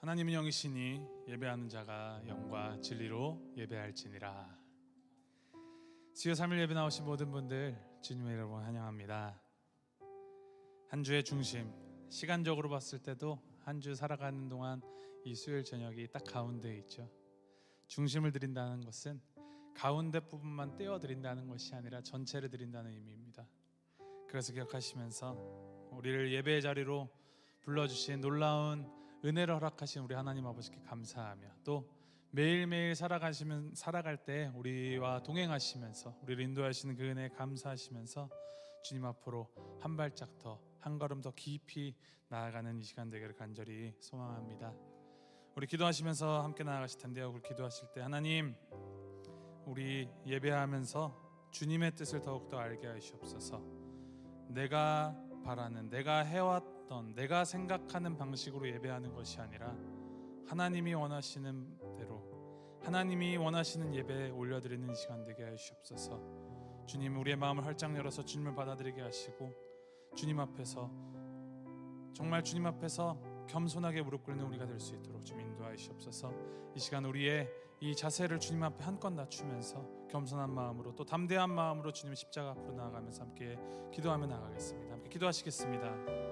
하나님은 영이시니 예배하는 자가 영과 진리로 예배할지니라. 수요 3일 예배 나오신 모든 분들 주님의 이름으로 환영합니다. 한 주의 중심, 시간적으로 봤을 때도 한 주 살아가는 동안 이 수요일 저녁이 딱 가운데에 있죠. 중심을 드린다는 것은 가운데 부분만 떼어 드린다는 것이 아니라 전체를 드린다는 의미입니다. 그래서 기억하시면서 우리를 예배의 자리로 불러주신 놀라운 은혜를 허락하신 우리 하나님 아버지께 감사하며, 또 매일매일 살아갈 때 우리와 동행하시면서 우리를 인도하시는 그 은혜에 감사하시면서 주님 앞으로 한 발짝 더, 한 걸음 더 깊이 나아가는 이 시간 되기를 간절히 소망합니다. 우리 기도하시면서 함께 나아가실 텐데요, 우리 기도하실 때 하나님, 우리 예배하면서 주님의 뜻을 더욱더 알게 하시옵소서. 내가 바라는, 내가 해왔던, 내가 생각하는 방식으로 예배하는 것이 아니라 하나님이 원하시는 대로, 하나님이 원하시는 예배에 올려드리는 시간 되게 하시옵소서. 주님, 우리의 마음을 활짝 열어서 주님을 받아들이게 하시고, 주님 앞에서, 정말 주님 앞에서 겸손하게 무릎 꿇는 우리가 될 수 있도록 주님 인도하시옵소서. 이 시간 우리의 이 자세를 주님 앞에 한껏 낮추면서 겸손한 마음으로, 또 담대한 마음으로 주님 십자가 앞으로 나아가면서 함께 기도하며 나가겠습니다. 함께 기도하시겠습니다.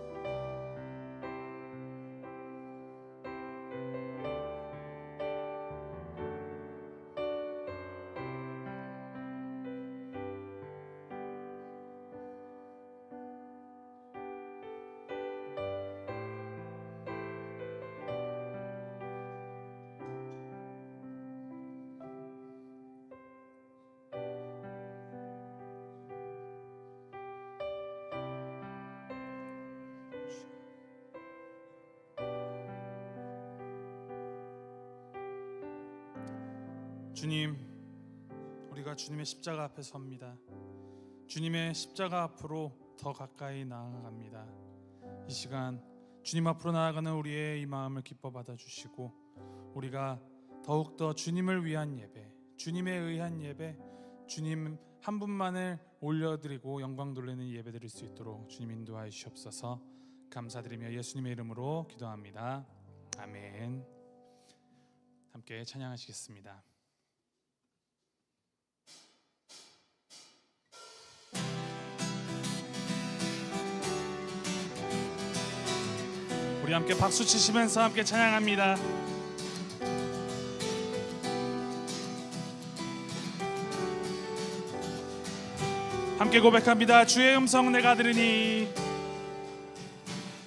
주님, 우리가 주님의 십자가 앞에 섭니다. 주님의 십자가 앞으로 더 가까이 나아갑니다. 이 시간 주님 앞으로 나아가는 우리의 이 마음을 기뻐 받아주시고, 우리가 더욱더 주님을 위한 예배, 주님에 의한 예배, 주님 한 분만을 올려드리고 영광 돌리는 예배 드릴 수 있도록 주님 인도하시옵소서. 감사드리며 예수님의 이름으로 기도합니다. 아멘. 함께 찬양하시겠습니다. 우리 함께 박수 치시면서 함께 찬양합니다. 함께 고백합니다. 주의 음성 내가 들으니,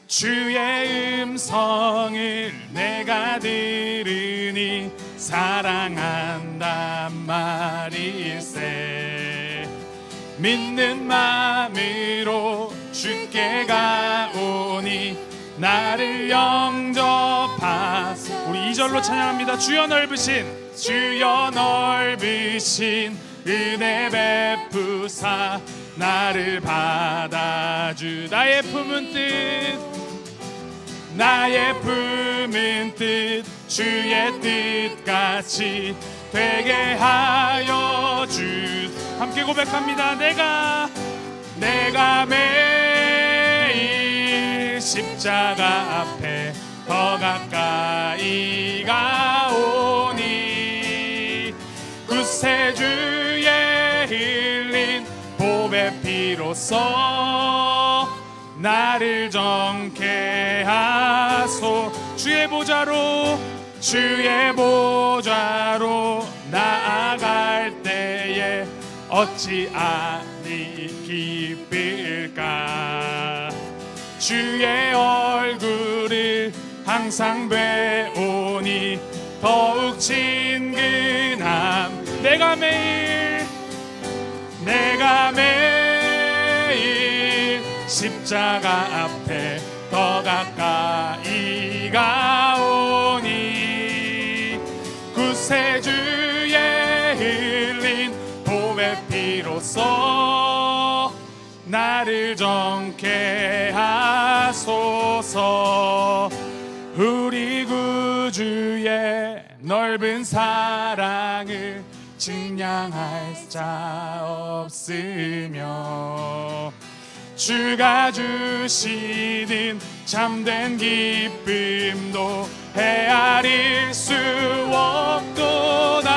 주의 음성을 내가 들으니 사랑한단 말일세. 믿는 마음으로 주께 가오니 나를 영접하소서. 우리 2절로 찬양합니다. 주여 넓으신 은혜 베푸사 나를 받아주. 나의 품은 뜻 주의 뜻같이 되게 하여 주. 함께 고백합니다. 내가 매일 십자가 앞에 더 가까이 가오니, 구세주의 흘린 보배 피로써 나를 정케 하소. 주의 보좌로 나아갈 때에 어찌 아니 기쁠까. 주의 얼굴을 항상 배우니 더욱 친근함. 내가 매일 십자가 앞에 더 가까이 가오니, 구세주의 흘린 보배 피로써 나를 정케 하소서. 우리 구주의 넓은 사랑을 증량할 자 없으며, 주가 주시는 참된 기쁨도 헤아릴 수 없도다.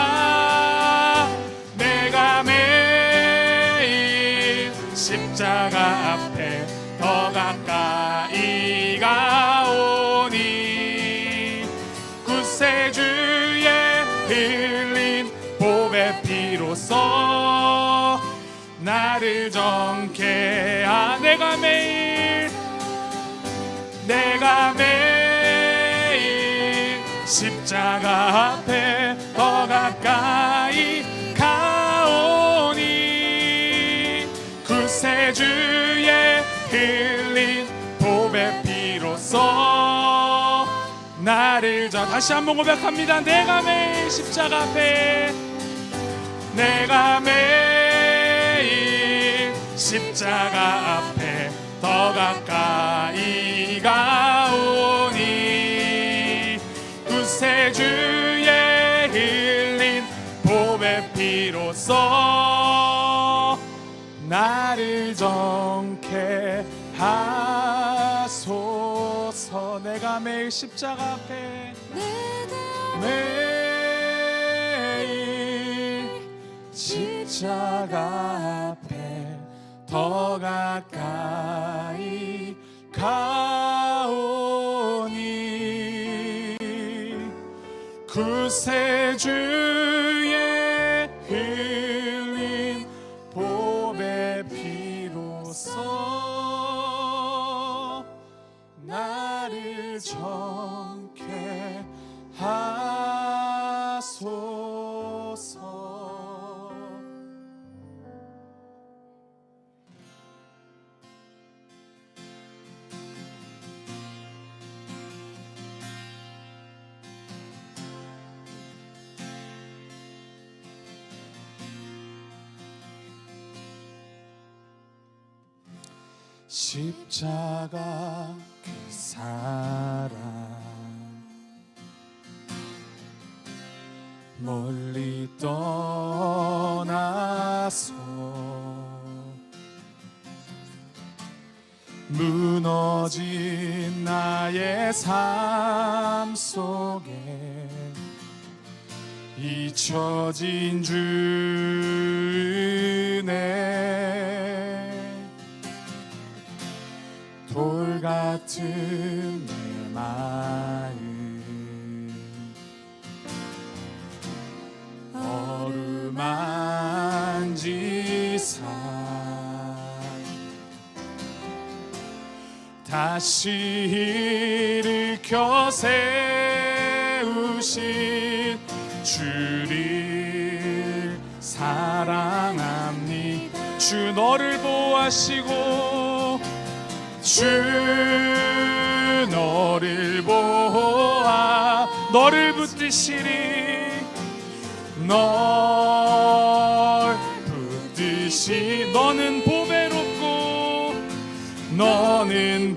내가 매일 십자가 앞에 더 가까이 가오니 구세주의 흘린 보배 피로써 나를 정케 하. 내가 매일 십자가 앞에 더 가까이 가오니 구세주의 흘린 보배 피로써 나를 다시 한번 고백합니다. 내가 매일 십자가 앞에, 내가 매일 십자가 앞에 더 가까이 가오니 구세주의 흘린 보배 피로써 나를 정케 하소서. 내가 매일 십자가 앞에, 매일 십자가 앞에 더 가까이 가오니 구세주의 흘린 보배 피로써 나를 정케 하소서. 십자가 그 사랑 멀리 떠나서 무너진 나의 삶 속에 잊혀진 주 은혜 돌 같은 내 마음 어루만지사 다시 일으켜 세우신 주를 사랑합니다. 주 너를 보호하시고 주 너를 보아 너를 붙드시리 널 붙드시 너는 보배롭고 너는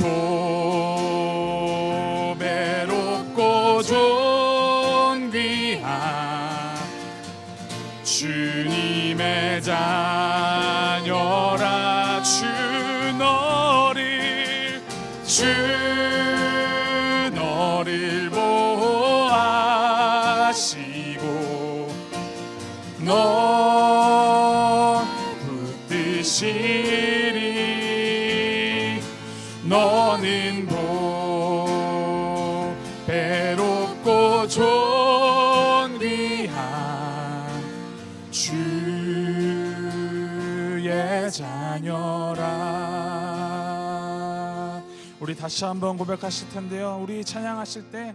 보배롭고 존귀한 주님의 자녀라 주 너를 보호하시고 널 붙드시리 너는 보배롭고 존귀한 주의 자녀라. 우리 다시 한번 고백하실 텐데요. 우리 찬양하실 때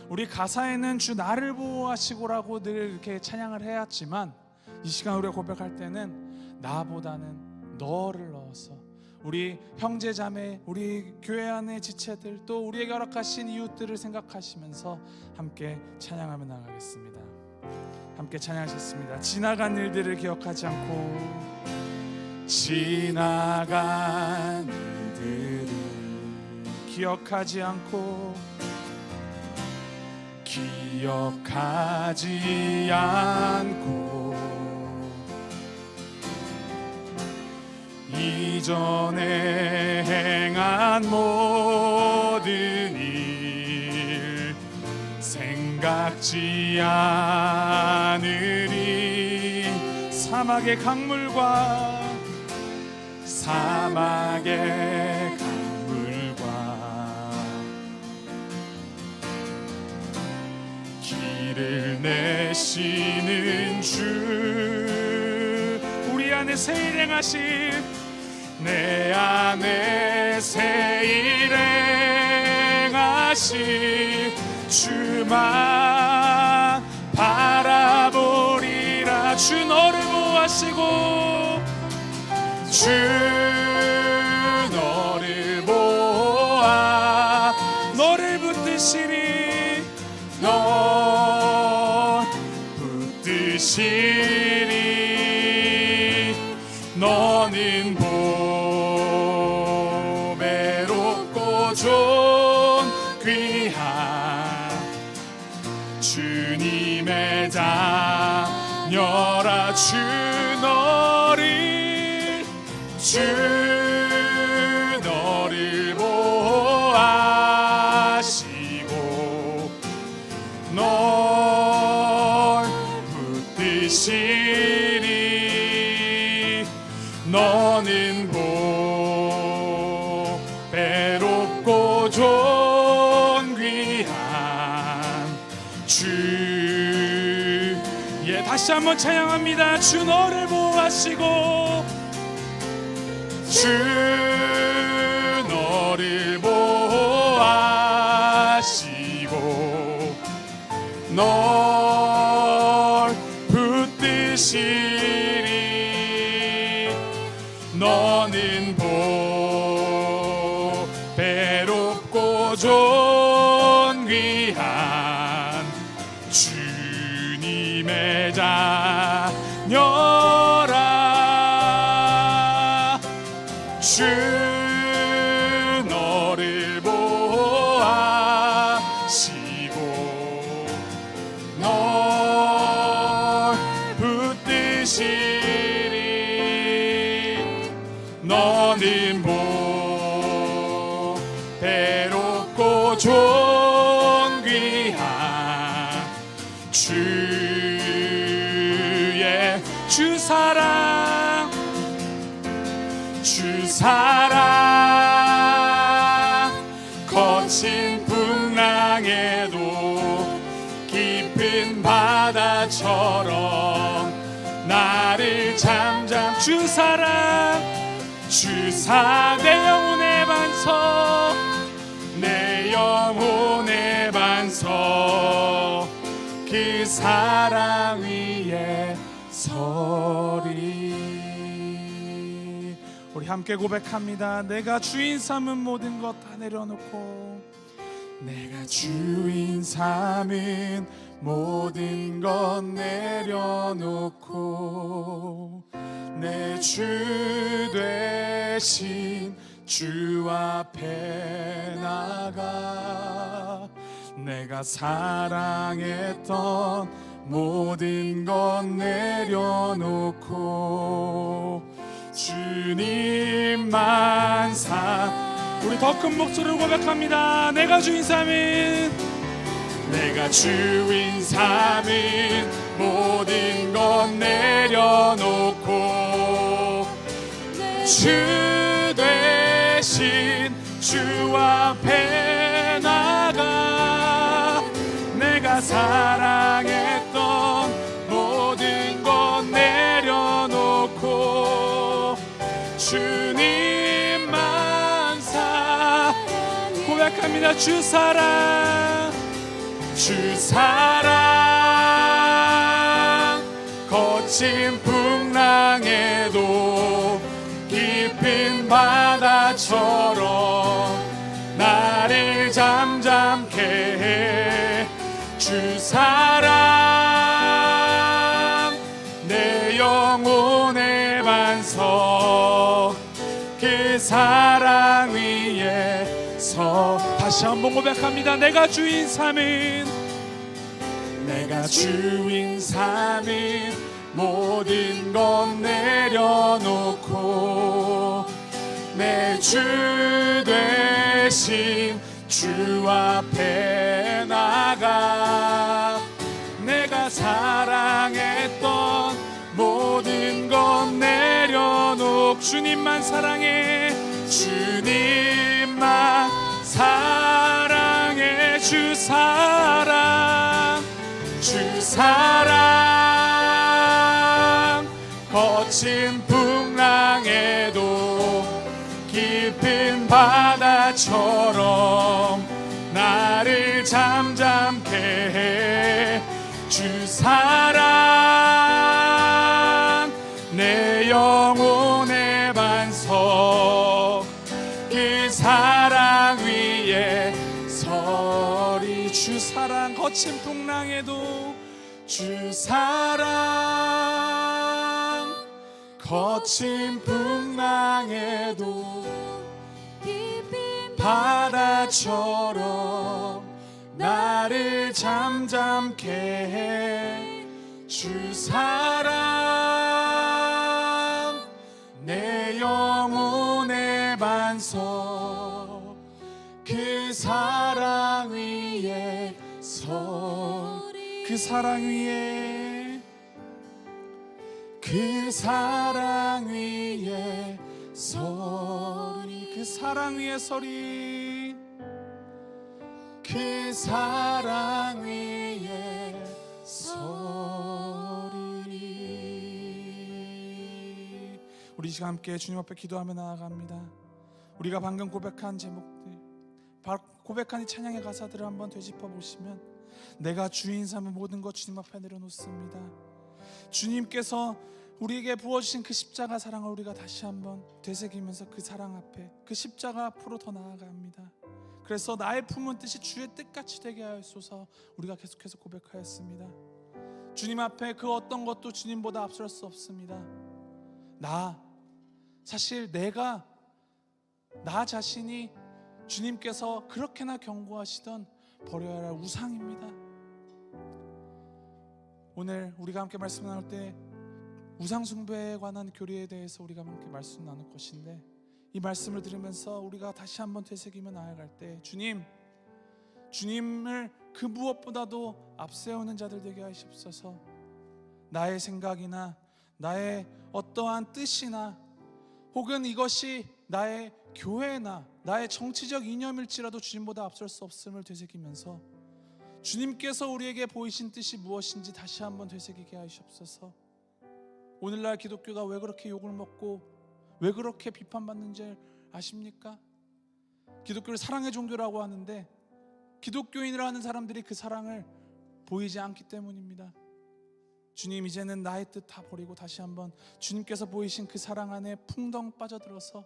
우리 가사에는 주 나를 보호하시고라고 늘 이렇게 찬양을 해왔지만 이 시간 우리가 고백할 때는 나보다는 너를 넣어서 우리 형제 자매 우리 교회 안의 지체들 또 우리에게 허락하신 이웃들을 생각하시면서 함께 찬양하며 나가겠습니다. 함께 찬양하셨습니다. 지나간 일들을 기억하지 않고 지나간 일들을 기억하지 않고 기억하지 않고 이전에 행한 모든 일 생각지 않으리. 사막의 강물과 길을 내시는 주, 우리 안에 새 일 행하실, 내 안에 새 일 행하실 주만 바라보리라. 주 너를 보호하시고 주 너를 보아 너를 붙드시리. 널 붙드시리. 너는 보배롭고 존귀한 주님의 자녀라. 주 너를 보호하시고 널 붙드시리. 너는 보배롭고 존귀한 주. 예, 다시 한번 찬양합니다. 주 너를 보호하시고 주 너를 보호하시고 널 붙드시리. 너는 보배롭고 존귀한 주님의 자녀라. 주 너를 보호하시고 널 붙드시리. 너는 보배롭고 존귀한 주의 주 사랑 거친 풍랑에도 깊은 바다처럼 나를 잠잠. 주 사랑 내 영혼의 반석, 내 영혼의 반석. 그 사랑 위에 서리. 우리 함께 고백합니다. 내가 주인 삼은 모든 것 다 내려놓고, 내가 주인 삼은 모든 것 내려놓고 내 주 되신 주 앞에 나가. 내가 사랑했던 모든 것 내려놓고 주님만 우리 더 큰 목소리로 고백합니다. 내가 주인 삼은 모든 것 내려놓고 주 되신 주 앞에 나가. 내가 사랑했던 모든 것 내려놓고 주님만 고백합니다. 주 사랑 거친 풍랑에도 깊은 바다처럼 나를 잠잠케 해. 주 사랑 내 영혼의 반석, 그 사랑 위에 다시 한번 고백합니다. 내가 주인 삼은 모든 것 내려놓고 내 주 되신 주 앞에 나가. 고백하도록 주님만 사랑해, 주님만 사랑해. 주 사랑, 주 사랑. 거친 풍랑에도 깊은 바다처럼 나를 잠잠케 해. 주 사랑, 내 영혼의 반석, 그 사랑 위에 서리. 주 사랑, 거친 풍랑에도 주 사랑, 거친 풍랑에도 바다처럼 나를 잠잠케 해. 주 사랑, 내 영혼의 반석, 그 사랑 위에 그 사랑 위에, 그 사랑 위에 서리. 그 사랑 위에 서리. 그 사랑 위에 서리. 우리 지금 함께 주님 앞에 기도하며 나아갑니다. 우리가 방금 고백한 제목들, 고백한 이 찬양의 가사들을 한번 되짚어 보시면, 내가 주인 삼은 모든 것 주님 앞에 내려놓습니다. 주님께서 우리에게 부어주신 그 십자가 사랑을 우리가 다시 한번 되새기면서 그 사랑 앞에, 그 십자가 앞으로 더 나아갑니다. 그래서 나의 품은 뜻이 주의 뜻같이 되게 하옵소서. 우리가 계속해서 고백하였습니다. 주님 앞에 그 어떤 것도 주님보다 앞설 수 없습니다. 사실 내가, 나 자신이 주님께서 그렇게나 경고하시던 버려야 할 우상입니다. 오늘 우리가 함께 말씀 나눌 때 우상 숭배에 관한 교리에 대해서 우리가 함께 말씀 나눌 것인데, 이 말씀을 들으면서 우리가 다시 한번 되새기며 나아갈 때, 주님을 그 무엇보다도 앞세우는 자들 되게 하시옵소서. 나의 생각이나 나의 어떠한 뜻이나 혹은 이것이 나의 교회나 나의 정치적 이념일지라도 주님보다 앞설 수 없음을 되새기면서, 주님께서 우리에게 보이신 뜻이 무엇인지 다시 한번 되새기게 하시옵소서. 오늘날 기독교가 왜 그렇게 욕을 먹고 왜 그렇게 비판받는지 아십니까? 기독교를 사랑의 종교라고 하는데 기독교인이라는 사람들이 그 사랑을 보이지 않기 때문입니다. 주님, 이제는 나의 뜻 다 버리고 다시 한번 주님께서 보이신 그 사랑 안에 풍덩 빠져들어서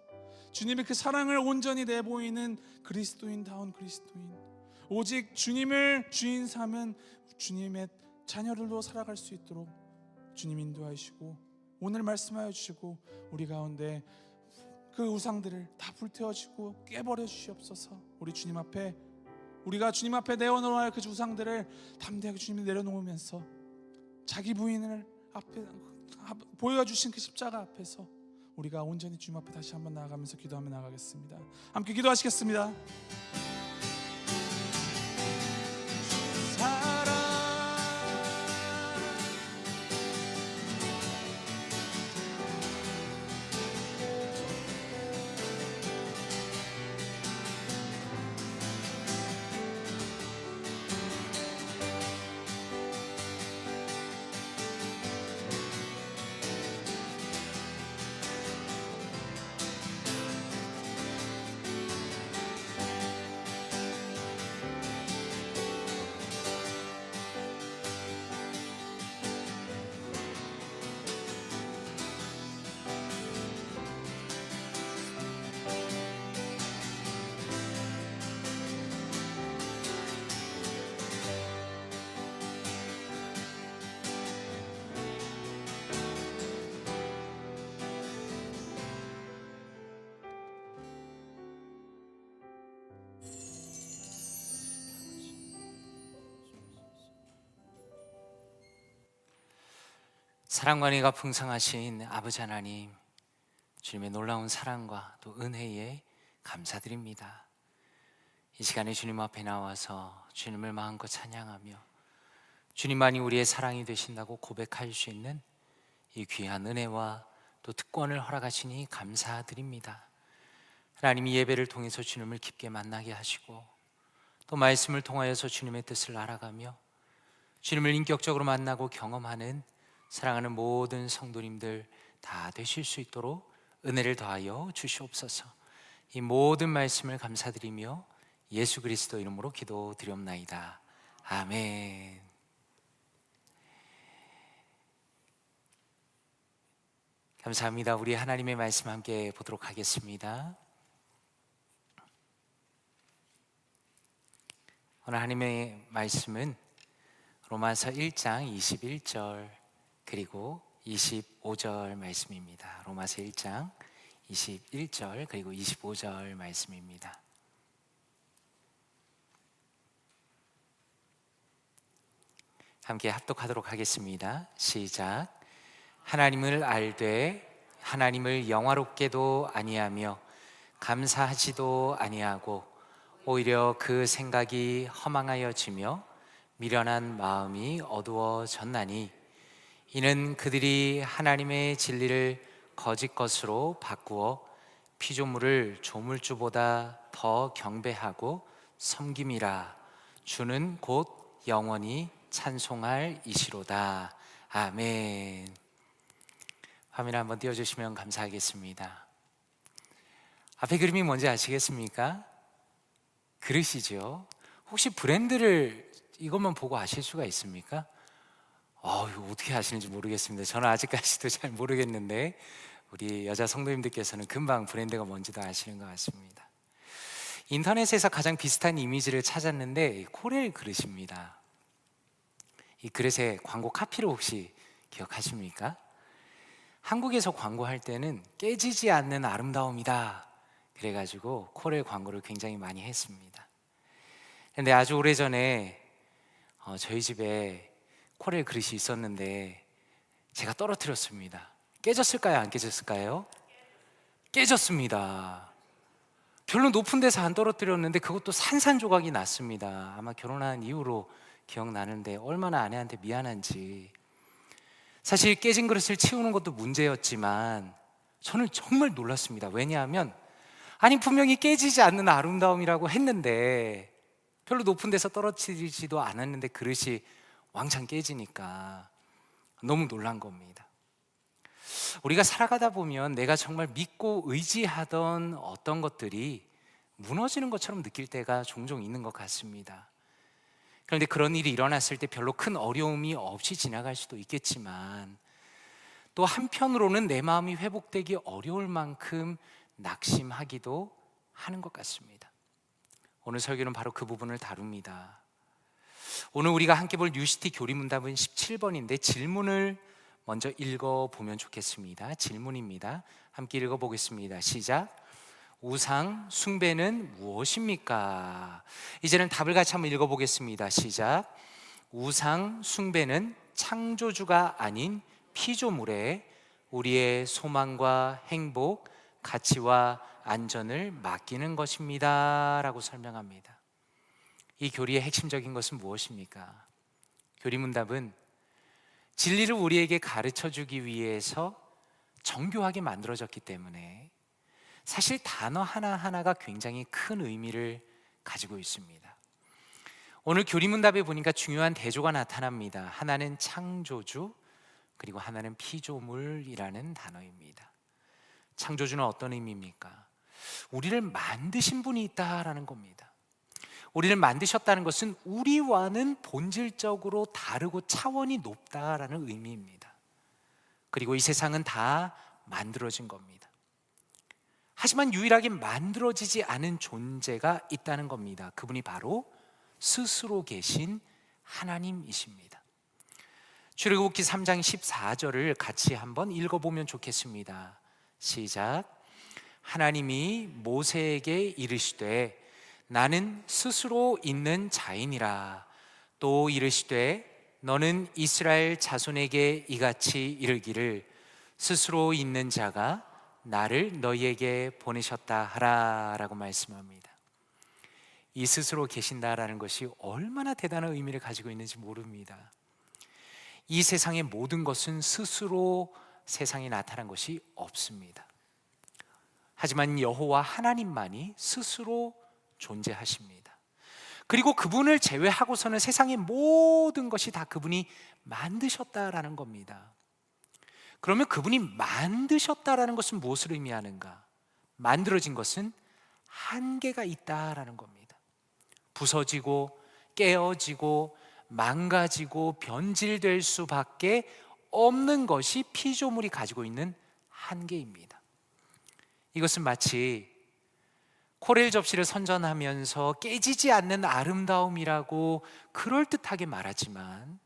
주님의 그 사랑을 온전히 내보이는 그리스도인다운 그리스도인, 오직 주님을 주인 삼은 주님의 자녀들로 살아갈 수 있도록 주님 인도하시고 오늘 말씀하여 주시고, 우리 가운데 그 우상들을 다 불태워주고 깨버려 주시옵소서. 우리가 주님 앞에 내어놓아야 할 그 우상들을 담대하게 주님이 내려놓으면서 자기 부인을 앞에 보여주신 그 십자가 앞에서 우리가 온전히 주님 앞에 다시 한번 나아가면서 기도하며 나가겠습니다. 함께 기도하시겠습니다. 사랑과 은혜가 풍성하신 아버지 하나님, 주님의 놀라운 사랑과 또 은혜에 감사드립니다. 이 시간에 주님 앞에 나와서 주님을 마음껏 찬양하며 주님만이 우리의 사랑이 되신다고 고백할 수 있는 이 귀한 은혜와 또 특권을 허락하시니 감사드립니다. 하나님이 예배를 통해서 주님을 깊게 만나게 하시고 또 말씀을 통하여서 주님의 뜻을 알아가며 주님을 인격적으로 만나고 경험하는 사랑하는 모든 성도님들 다 되실 수 있도록 은혜를 더하여 주시옵소서. 이 모든 말씀을 감사드리며 예수 그리스도 이름으로 기도드리옵나이다. 아멘. 감사합니다. 우리 하나님의 말씀 함께 보도록 하겠습니다. 오늘 하나님의 말씀은 로마서 1장 21절 그리고 25절 말씀입니다. 로마서 1장 21절 그리고 25절 말씀입니다. 함께 합독하도록 하겠습니다. 시작. 하나님을 알되 하나님을 영화롭게도 아니하며 감사하지도 아니하고 오히려 그 생각이 허망하여지며 미련한 마음이 어두워졌나니 이는 그들이 하나님의 진리를 거짓 것으로 바꾸어 피조물을 조물주보다 더 경배하고 섬김이라. 주는 곧 영원히 찬송할 이시로다. 아멘. 화면 한번 띄워주시면 감사하겠습니다. 앞에 그림이 뭔지 아시겠습니까? 그릇이죠. 혹시 브랜드를 이것만 보고 아실 수가 있습니까? 이거 어떻게 아시는지 모르겠습니다. 저는 아직까지도 잘 모르겠는데 우리 여자 성도님들께서는 금방 브랜드가 뭔지도 아시는 것 같습니다. 인터넷에서 가장 비슷한 이미지를 찾았는데 코렐 그릇입니다. 이 그릇의 광고 카피를 혹시 기억하십니까? 한국에서 광고할 때는 깨지지 않는 아름다움이다 그래가지고 코렐 광고를 굉장히 많이 했습니다. 근데 아주 오래전에 저희 집에 코렐 그릇이 있었는데 제가 떨어뜨렸습니다. 깨졌을까요? 안 깨졌을까요? 깨졌습니다. 별로 높은 데서 안 떨어뜨렸는데 그것도 산산조각이 났습니다. 아마 결혼한 이후로 기억나는데 얼마나 아내한테 미안한지. 사실 깨진 그릇을 치우는 것도 문제였지만 저는 정말 놀랐습니다. 왜냐하면 분명히 깨지지 않는 아름다움이라고 했는데 별로 높은 데서 떨어뜨리지도 않았는데 그릇이 왕창 깨지니까 너무 놀란 겁니다. 우리가 살아가다 보면 내가 정말 믿고 의지하던 어떤 것들이 무너지는 것처럼 느낄 때가 종종 있는 것 같습니다. 그런데 그런 일이 일어났을 때 별로 큰 어려움이 없이 지나갈 수도 있겠지만 또 한편으로는 내 마음이 회복되기 어려울 만큼 낙심하기도 하는 것 같습니다. 오늘 설교는 바로 그 부분을 다룹니다. 오늘 우리가 함께 볼 뉴시티 교리문답은 17번인데 질문을 먼저 읽어보면 좋겠습니다. 질문입니다. 함께 읽어보겠습니다. 시작. 우상 숭배는 무엇입니까? 이제는 답을 같이 한번 읽어보겠습니다. 시작. 우상 숭배는 창조주가 아닌 피조물에 우리의 소망과 행복, 가치와 안전을 맡기는 것입니다 라고 설명합니다. 이 교리의 핵심적인 것은 무엇입니까? 교리문답은 진리를 우리에게 가르쳐주기 위해서 정교하게 만들어졌기 때문에 사실 단어 하나하나가 굉장히 큰 의미를 가지고 있습니다. 오늘 교리문답에 보니까 중요한 대조가 나타납니다. 하나는 창조주, 그리고 하나는 피조물이라는 단어입니다. 창조주는 어떤 의미입니까? 우리를 만드신 분이 있다라는 겁니다. 우리를 만드셨다는 것은 우리와는 본질적으로 다르고 차원이 높다라는 의미입니다. 그리고 이 세상은 다 만들어진 겁니다. 하지만 유일하게 만들어지지 않은 존재가 있다는 겁니다. 그분이 바로 스스로 계신 하나님이십니다. 출애굽기 3장 14절을 같이 한번 읽어보면 좋겠습니다. 시작. 하나님이 모세에게 이르시되 나는 스스로 있는 자이니라. 또 이르시되 너는 이스라엘 자손에게 이같이 이르기를 스스로 있는 자가 나를 너희에게 보내셨다 하라 라고 말씀합니다. 이 스스로 계신다라는 것이 얼마나 대단한 의미를 가지고 있는지 모릅니다. 이 세상의 모든 것은 스스로 세상에 나타난 것이 없습니다. 하지만 여호와 하나님만이 스스로 존재하십니다. 그리고 그분을 제외하고서는 세상의 모든 것이 다 그분이 만드셨다라는 겁니다. 그러면 그분이 만드셨다라는 것은 무엇을 의미하는가? 만들어진 것은 한계가 있다라는 겁니다. 부서지고 깨어지고 망가지고 변질될 수밖에 없는 것이 피조물이 가지고 있는 한계입니다. 이것은 마치 코렐 접시를 선전하면서 깨지지 않는 아름다움이라고 그럴듯하게 말하지만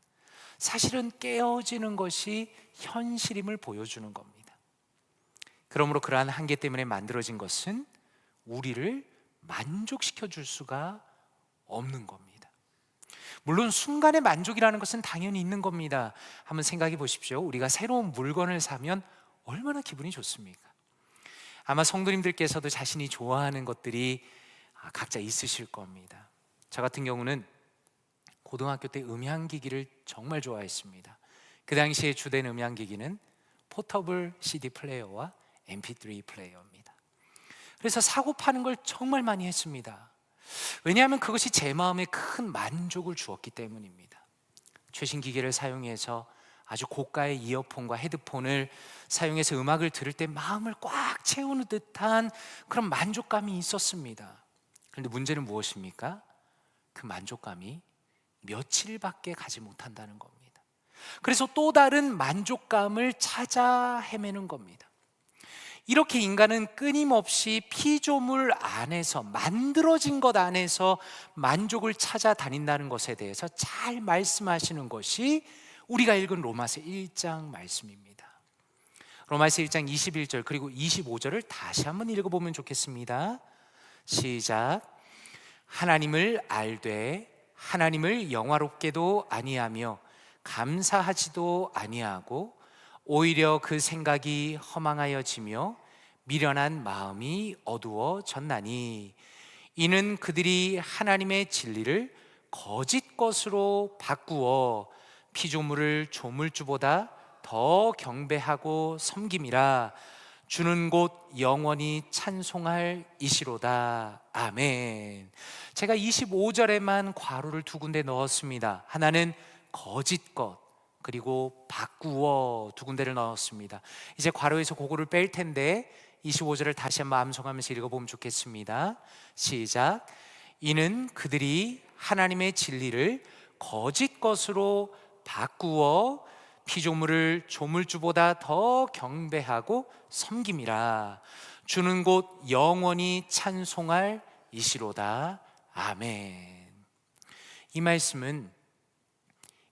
사실은 깨어지는 것이 현실임을 보여주는 겁니다. 그러므로 그러한 한계 때문에 만들어진 것은 우리를 만족시켜 줄 수가 없는 겁니다. 물론 순간의 만족이라는 것은 당연히 있는 겁니다. 한번 생각해 보십시오. 우리가 새로운 물건을 사면 얼마나 기분이 좋습니까? 아마 성도님들께서도 자신이 좋아하는 것들이 각자 있으실 겁니다. 저 같은 경우는 고등학교 때 음향기기를 정말 좋아했습니다. 그 당시에 주된 음향기기는 포터블 CD 플레이어와 MP3 플레이어입니다. 그래서 사고 파는 걸 정말 많이 했습니다. 왜냐하면 그것이 제 마음에 큰 만족을 주었기 때문입니다. 최신 기기를 사용해서 아주 고가의 이어폰과 헤드폰을 사용해서 음악을 들을 때 마음을 꽉 채우는 듯한 그런 만족감이 있었습니다. 그런데 문제는 무엇입니까? 그 만족감이 며칠밖에 가지 못한다는 겁니다. 그래서 또 다른 만족감을 찾아 헤매는 겁니다. 이렇게 인간은 끊임없이 피조물 안에서, 만들어진 것 안에서 만족을 찾아다닌다는 것에 대해서 잘 말씀하시는 것이 우리가 읽은 로마서 1장 말씀입니다. 로마서 1장 21절 그리고 25절을 다시 한번 읽어보면 좋겠습니다. 시작. 하나님을 알되 하나님을 영화롭게도 아니하며 감사하지도 아니하고 오히려 그 생각이 허망하여지며 미련한 마음이 어두워졌나니 이는 그들이 하나님의 진리를 거짓 것으로 바꾸어 피조물을 조물주보다 더 경배하고 섬김이라. 주는 곳 영원히 찬송할 이시로다. 아멘. 제가 25절에만 괄호를 두 군데 넣었습니다. 하나는 거짓 것, 그리고 바꾸어 두 군데를 넣었습니다. 이제 괄호에서 그거를 뺄 텐데 25절을 다시 한번 암송하면서 읽어보면 좋겠습니다. 시작. 이는 그들이 하나님의 진리를 거짓 것으로 바꾸어 피조물을 조물주보다 더 경배하고 섬김이라. 주는 곳 영원히 찬송할 이시로다. 아멘. 이 말씀은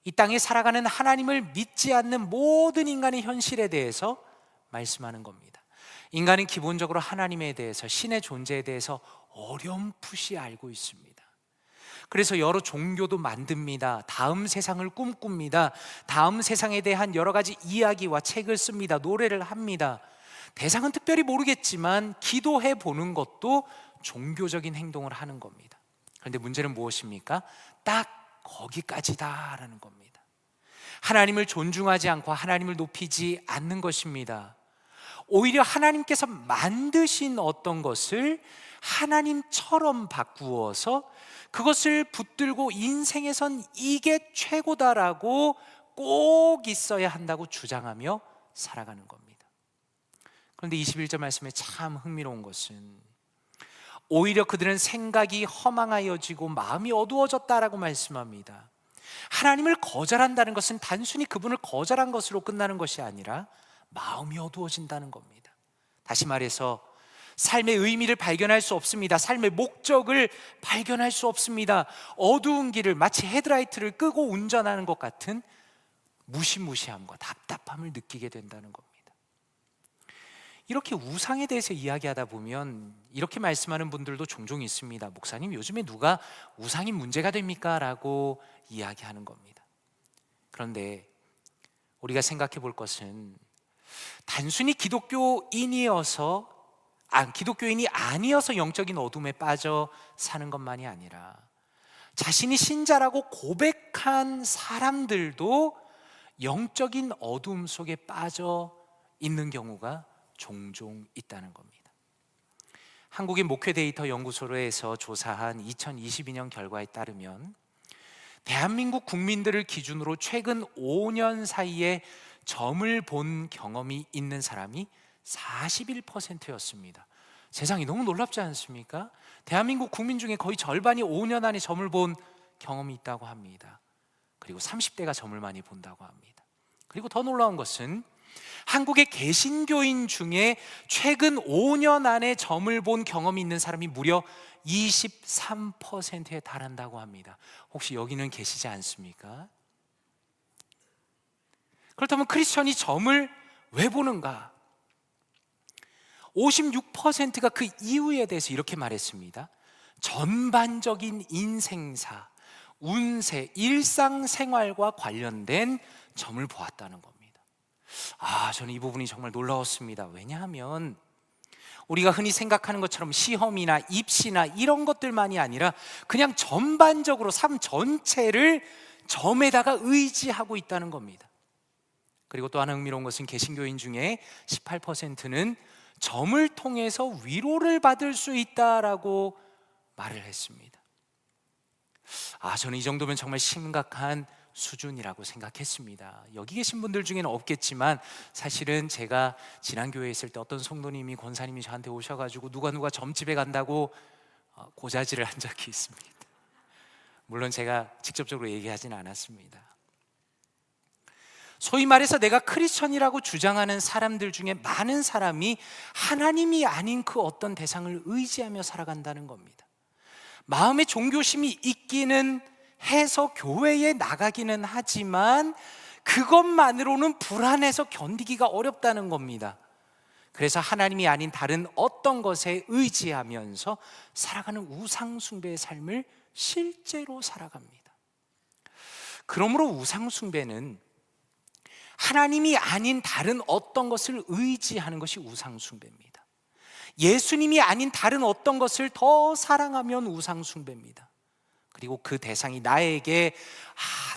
이 땅에 살아가는 하나님을 믿지 않는 모든 인간의 현실에 대해서 말씀하는 겁니다. 인간은 기본적으로 하나님에 대해서, 신의 존재에 대해서 어렴풋이 알고 있습니다. 그래서 여러 종교도 만듭니다. 다음 세상을 꿈꿉니다. 다음 세상에 대한 여러 가지 이야기와 책을 씁니다. 노래를 합니다. 대상은 특별히 모르겠지만 기도해 보는 것도 종교적인 행동을 하는 겁니다. 그런데 문제는 무엇입니까? 딱 거기까지다라는 겁니다. 하나님을 존중하지 않고 하나님을 높이지 않는 것입니다. 오히려 하나님께서 만드신 어떤 것을 하나님처럼 바꾸어서 그것을 붙들고 인생에선 이게 최고다라고 꼭 있어야 한다고 주장하며 살아가는 겁니다. 그런데 21절 말씀에 참 흥미로운 것은 오히려 그들은 생각이 허망하여지고 마음이 어두워졌다라고 말씀합니다. 하나님을 거절한다는 것은 단순히 그분을 거절한 것으로 끝나는 것이 아니라 마음이 어두워진다는 겁니다. 다시 말해서 삶의 의미를 발견할 수 없습니다. 삶의 목적을 발견할 수 없습니다. 어두운 길을 마치 헤드라이트를 끄고 운전하는 것 같은 무시무시함과 답답함을 느끼게 된다는 겁니다. 이렇게 우상에 대해서 이야기하다 보면 이렇게 말씀하는 분들도 종종 있습니다. 목사님, 요즘에 누가 우상이 문제가 됩니까? 라고 이야기하는 겁니다. 그런데 우리가 생각해 볼 것은 단순히 기독교인이 아니어서 영적인 어둠에 빠져 사는 것만이 아니라 자신이 신자라고 고백한 사람들도 영적인 어둠 속에 빠져 있는 경우가 종종 있다는 겁니다. 한국인 목회 데이터 연구소에서 조사한 2022년 결과에 따르면 대한민국 국민들을 기준으로 최근 5년 사이에 점을 본 경험이 있는 사람이 41%였습니다. 세상이 너무 놀랍지 않습니까? 대한민국 국민 중에 거의 절반이 5년 안에 점을 본 경험이 있다고 합니다. 그리고 30대가 점을 많이 본다고 합니다. 그리고 더 놀라운 것은 한국의 개신교인 중에 최근 5년 안에 점을 본 경험이 있는 사람이 무려 23%에 달한다고 합니다. 혹시 여기는 계시지 않습니까? 그렇다면 크리스천이 점을 왜 보는가? 56%가 그 이유에 대해서 이렇게 말했습니다. 전반적인 인생사, 운세, 일상생활과 관련된 점을 보았다는 겁니다. 저는 이 부분이 정말 놀라웠습니다. 왜냐하면 우리가 흔히 생각하는 것처럼 시험이나 입시나 이런 것들만이 아니라 그냥 전반적으로 삶 전체를 점에다가 의지하고 있다는 겁니다. 그리고 또 하나 흥미로운 것은 개신교인 중에 18%는 점을 통해서 위로를 받을 수 있다라고 말을 했습니다. 저는 이 정도면 정말 심각한 수준이라고 생각했습니다. 여기 계신 분들 중에는 없겠지만 사실은 제가 지난 교회에 있을 때 어떤 성도님이 권사님이 저한테 오셔가지고 누가 점집에 간다고 고자질을 한 적이 있습니다. 물론 제가 직접적으로 얘기하지는 않았습니다. 소위 말해서 내가 크리스천이라고 주장하는 사람들 중에 많은 사람이 하나님이 아닌 그 어떤 대상을 의지하며 살아간다는 겁니다. 마음에 종교심이 있기는 해서 교회에 나가기는 하지만 그것만으로는 불안해서 견디기가 어렵다는 겁니다. 그래서 하나님이 아닌 다른 어떤 것에 의지하면서 살아가는 우상숭배의 삶을 실제로 살아갑니다. 그러므로 우상숭배는 하나님이 아닌 다른 어떤 것을 의지하는 것이 우상숭배입니다. 예수님이 아닌 다른 어떤 것을 더 사랑하면 우상숭배입니다. 그리고 그 대상이 나에게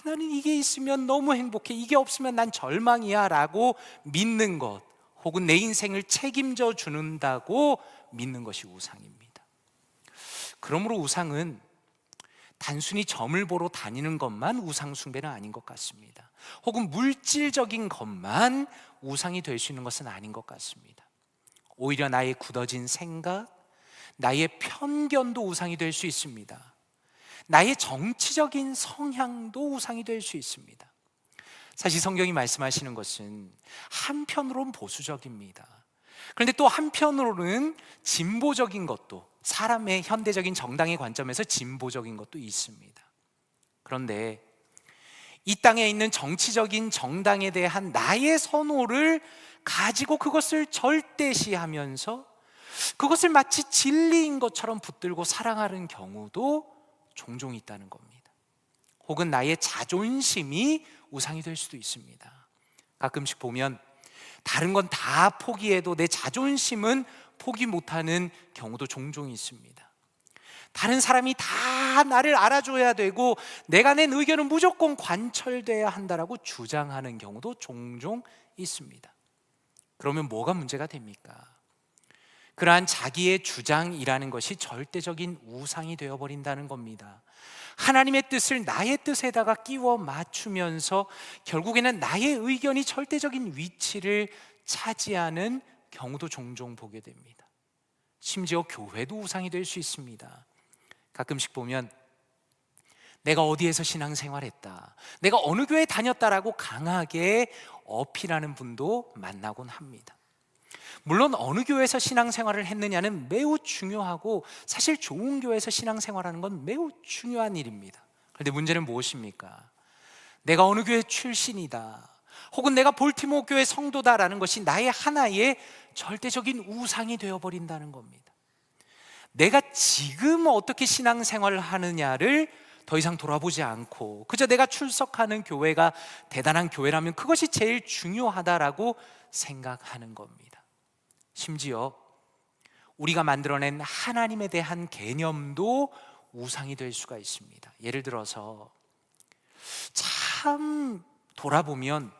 나는 이게 있으면 너무 행복해, 이게 없으면 난 절망이야 라고 믿는 것, 혹은 내 인생을 책임져 준다고 믿는 것이 우상입니다. 그러므로 우상은 단순히 점을 보러 다니는 것만 우상숭배는 아닌 것 같습니다. 혹은 물질적인 것만 우상이 될 수 있는 것은 아닌 것 같습니다. 오히려 나의 굳어진 생각, 나의 편견도 우상이 될 수 있습니다. 나의 정치적인 성향도 우상이 될 수 있습니다. 사실 성경이 말씀하시는 것은 한편으로는 보수적입니다. 그런데 또 한편으로는 진보적인 것도, 사람의 현대적인 정당의 관점에서 진보적인 것도 있습니다. 그런데 이 땅에 있는 정치적인 정당에 대한 나의 선호를 가지고 그것을 절대시하면서 그것을 마치 진리인 것처럼 붙들고 사랑하는 경우도 종종 있다는 겁니다. 혹은 나의 자존심이 우상이 될 수도 있습니다. 가끔씩 보면 다른 건 다 포기해도 내 자존심은 포기 못하는 경우도 종종 있습니다. 다른 사람이 다 나를 알아줘야 되고 내가 낸 의견은 무조건 관철돼야 한다라고 주장하는 경우도 종종 있습니다. 그러면 뭐가 문제가 됩니까? 그러한 자기의 주장이라는 것이 절대적인 우상이 되어버린다는 겁니다. 하나님의 뜻을 나의 뜻에다가 끼워 맞추면서 결국에는 나의 의견이 절대적인 위치를 차지하는 경우도 종종 보게 됩니다. 심지어 교회도 우상이 될 수 있습니다. 가끔씩 보면 내가 어디에서 신앙생활했다, 내가 어느 교회 다녔다라고 강하게 어필하는 분도 만나곤 합니다. 물론 어느 교회에서 신앙생활을 했느냐는 매우 중요하고 사실 좋은 교회에서 신앙생활하는 건 매우 중요한 일입니다. 그런데 문제는 무엇입니까? 내가 어느 교회 출신이다, 혹은 내가 볼티모어 교회 성도다라는 것이 나의 하나의 절대적인 우상이 되어버린다는 겁니다. 내가 지금 어떻게 신앙생활을 하느냐를 더 이상 돌아보지 않고 그저 내가 출석하는 교회가 대단한 교회라면 그것이 제일 중요하다라고 생각하는 겁니다. 심지어 우리가 만들어낸 하나님에 대한 개념도 우상이 될 수가 있습니다. 예를 들어서 참 돌아보면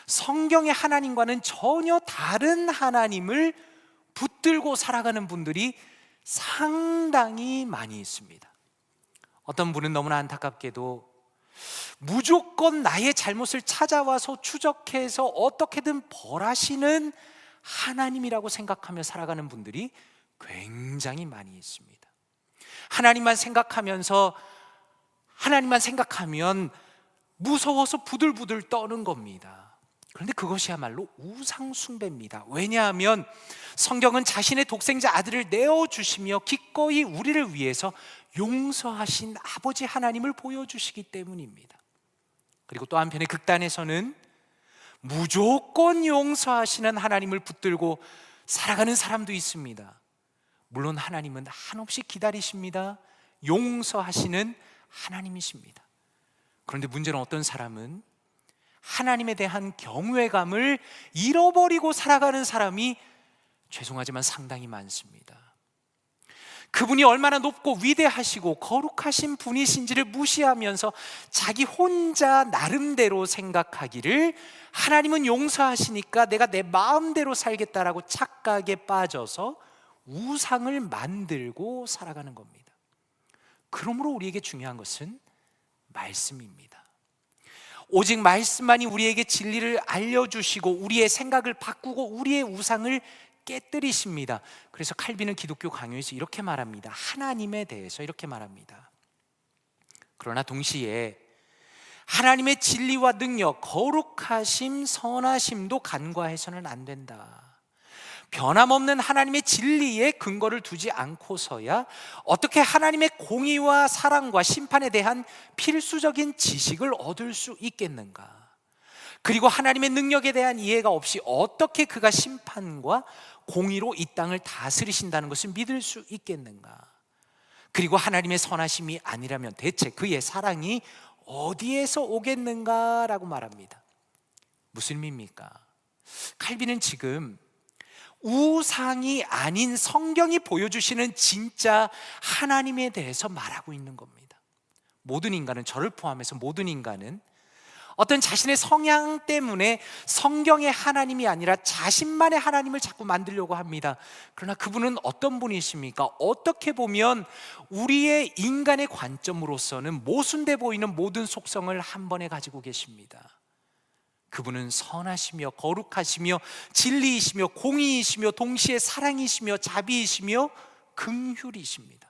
성경의 하나님과는 전혀 다른 하나님을 붙들고 살아가는 분들이 상당히 많이 있습니다. 어떤 분은 너무나 안타깝게도 무조건 나의 잘못을 찾아와서 추적해서 어떻게든 벌하시는 하나님이라고 생각하며 살아가는 분들이 굉장히 많이 있습니다. 하나님만 생각하면 무서워서 부들부들 떠는 겁니다. 그런데 그것이야말로 우상숭배입니다. 왜냐하면 성경은 자신의 독생자 아들을 내어주시며 기꺼이 우리를 위해서 용서하신 아버지 하나님을 보여주시기 때문입니다. 그리고 또 한편의 극단에서는 무조건 용서하시는 하나님을 붙들고 살아가는 사람도 있습니다. 물론 하나님은 한없이 기다리십니다. 용서하시는 하나님이십니다. 그런데 문제는 어떤 사람은 하나님에 대한 경외감을 잃어버리고 살아가는 사람이 죄송하지만 상당히 많습니다. 그분이 얼마나 높고 위대하시고 거룩하신 분이신지를 무시하면서 자기 혼자 나름대로 생각하기를 하나님은 용서하시니까 내가 내 마음대로 살겠다라고 착각에 빠져서 우상을 만들고 살아가는 겁니다. 그러므로 우리에게 중요한 것은 말씀입니다. 오직 말씀만이 우리에게 진리를 알려주시고 우리의 생각을 바꾸고 우리의 우상을 깨뜨리십니다. 그래서 칼빈은 기독교 강요에서 이렇게 말합니다. 하나님에 대해서 이렇게 말합니다. 그러나 동시에 하나님의 진리와 능력, 거룩하심, 선하심도 간과해서는 안 된다. 변함없는 하나님의 진리에 근거를 두지 않고서야 어떻게 하나님의 공의와 사랑과 심판에 대한 필수적인 지식을 얻을 수 있겠는가? 그리고 하나님의 능력에 대한 이해가 없이 어떻게 그가 심판과 공의로 이 땅을 다스리신다는 것을 믿을 수 있겠는가? 그리고 하나님의 선하심이 아니라면 대체 그의 사랑이 어디에서 오겠는가라고 말합니다. 무슨 의미입니까? 칼빈은 지금 우상이 아닌 성경이 보여주시는 진짜 하나님에 대해서 말하고 있는 겁니다. 모든 인간은, 저를 포함해서 모든 인간은 어떤 자신의 성향 때문에 성경의 하나님이 아니라 자신만의 하나님을 자꾸 만들려고 합니다. 그러나 그분은 어떤 분이십니까? 어떻게 보면 우리의 인간의 관점으로서는 모순돼 보이는 모든 속성을 한 번에 가지고 계십니다. 그분은 선하시며 거룩하시며 진리이시며 공의이시며 동시에 사랑이시며 자비이시며 긍휼이십니다.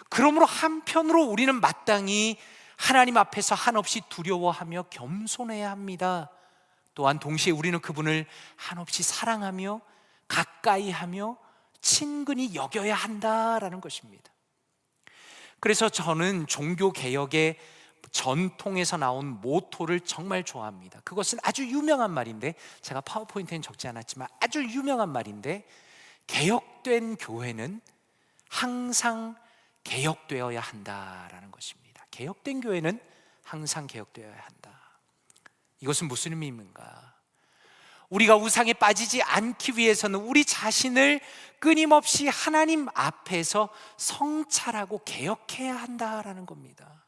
그러므로 한편으로 우리는 마땅히 하나님 앞에서 한없이 두려워하며 겸손해야 합니다. 또한 동시에 우리는 그분을 한없이 사랑하며 가까이하며 친근히 여겨야 한다라는 것입니다. 그래서 저는 종교개혁의 전통에서 나온 모토를 정말 좋아합니다. 그것은 아주 유명한 말인데, 제가 파워포인트에는 적지 않았지만 아주 유명한 말인데, 개혁된 교회는 항상 개혁되어야 한다라는 것입니다. 개혁된 교회는 항상 개혁되어야 한다. 이것은 무슨 의미입니까? 우리가 우상에 빠지지 않기 위해서는 우리 자신을 끊임없이 하나님 앞에서 성찰하고 개혁해야 한다라는 겁니다.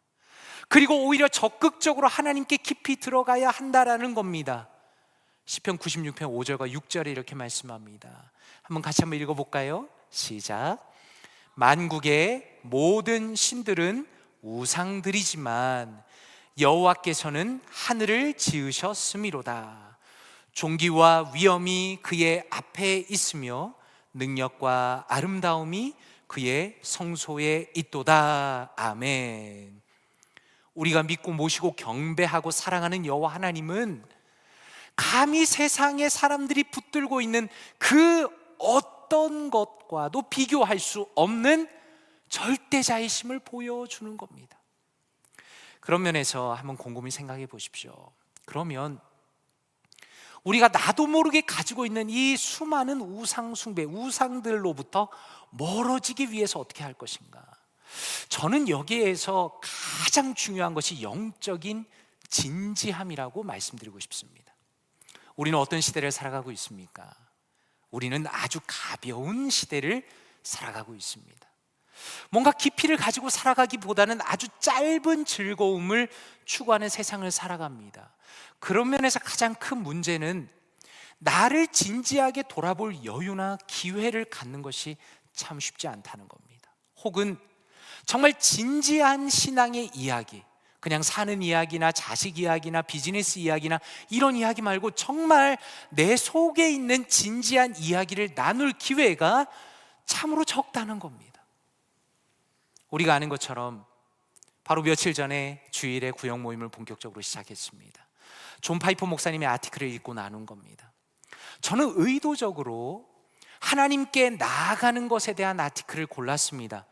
그리고 오히려 적극적으로 하나님께 깊이 들어가야 한다라는 겁니다. 시편 96편 5절과 6절에 이렇게 말씀합니다. 한번 같이 한번 읽어볼까요? 시작. 만국의 모든 신들은 우상들이지만 여호와께서는 하늘을 지으셨음이로다. 존귀와 위엄이 그의 앞에 있으며 능력과 아름다움이 그의 성소에 있도다. 아멘. 우리가 믿고 모시고 경배하고 사랑하는 여호와 하나님은 감히 세상의 사람들이 붙들고 있는 그 어떤 것과도 비교할 수 없는 절대자이심을 보여주는 겁니다. 그런 면에서 한번 곰곰이 생각해 보십시오. 그러면 우리가 나도 모르게 가지고 있는 이 수많은 우상 숭배, 우상들로부터 멀어지기 위해서 어떻게 할 것인가? 저는 여기에서 가장 중요한 것이 영적인 진지함이라고 말씀드리고 싶습니다. 우리는 어떤 시대를 살아가고 있습니까? 우리는 아주 가벼운 시대를 살아가고 있습니다. 뭔가 깊이를 가지고 살아가기보다는 아주 짧은 즐거움을 추구하는 세상을 살아갑니다. 그런 면에서 가장 큰 문제는 나를 진지하게 돌아볼 여유나 기회를 갖는 것이 참 쉽지 않다는 겁니다. 혹은 정말 진지한 신앙의 이야기, 그냥 사는 이야기나 자식 이야기나 비즈니스 이야기나 이런 이야기 말고 정말 내 속에 있는 진지한 이야기를 나눌 기회가 참으로 적다는 겁니다. 우리가 아는 것처럼 바로 며칠 전에 주일에 구역 모임을 본격적으로 시작했습니다. 존 파이퍼 목사님의 아티클을 읽고 나눈 겁니다. 저는 의도적으로 하나님께 나아가는 것에 대한 아티클을 골랐습니다.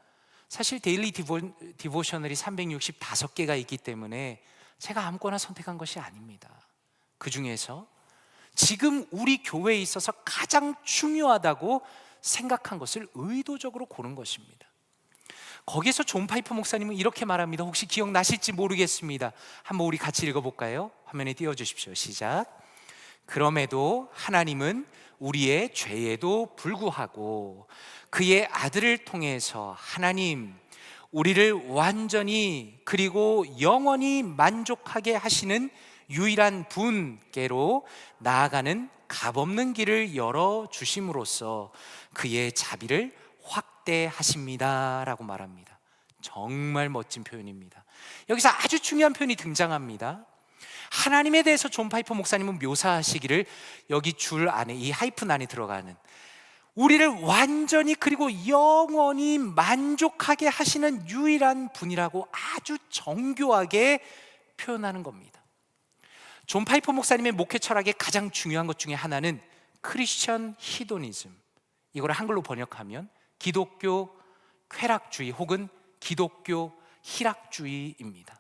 사실 데일리 디보셔널이 365개가 있기 때문에 제가 아무거나 선택한 것이 아닙니다. 그 중에서 지금 우리 교회에 있어서 가장 중요하다고 생각한 것을 의도적으로 고른 것입니다. 거기에서 존 파이퍼 목사님은 이렇게 말합니다. 혹시 기억나실지 모르겠습니다. 한번 우리 같이 읽어볼까요? 화면에 띄워주십시오. 시작. 그럼에도 하나님은 우리의 죄에도 불구하고 그의 아들을 통해서 하나님, 우리를 완전히 그리고 영원히 만족하게 하시는 유일한 분께로 나아가는 값없는 길을 열어주심으로써 그의 자비를 확대하십니다 라고 말합니다. 정말 멋진 표현입니다. 여기서 아주 중요한 표현이 등장합니다. 하나님에 대해서 존 파이퍼 목사님은 묘사하시기를 여기 줄 안에, 이 하이픈 안에 들어가는 우리를 완전히 그리고 영원히 만족하게 하시는 유일한 분이라고 아주 정교하게 표현하는 겁니다. 존 파이퍼 목사님의 목회 철학의 가장 중요한 것 중에 하나는 크리스천 히도니즘, 이걸 한글로 번역하면 기독교 쾌락주의 혹은 기독교 희락주의입니다.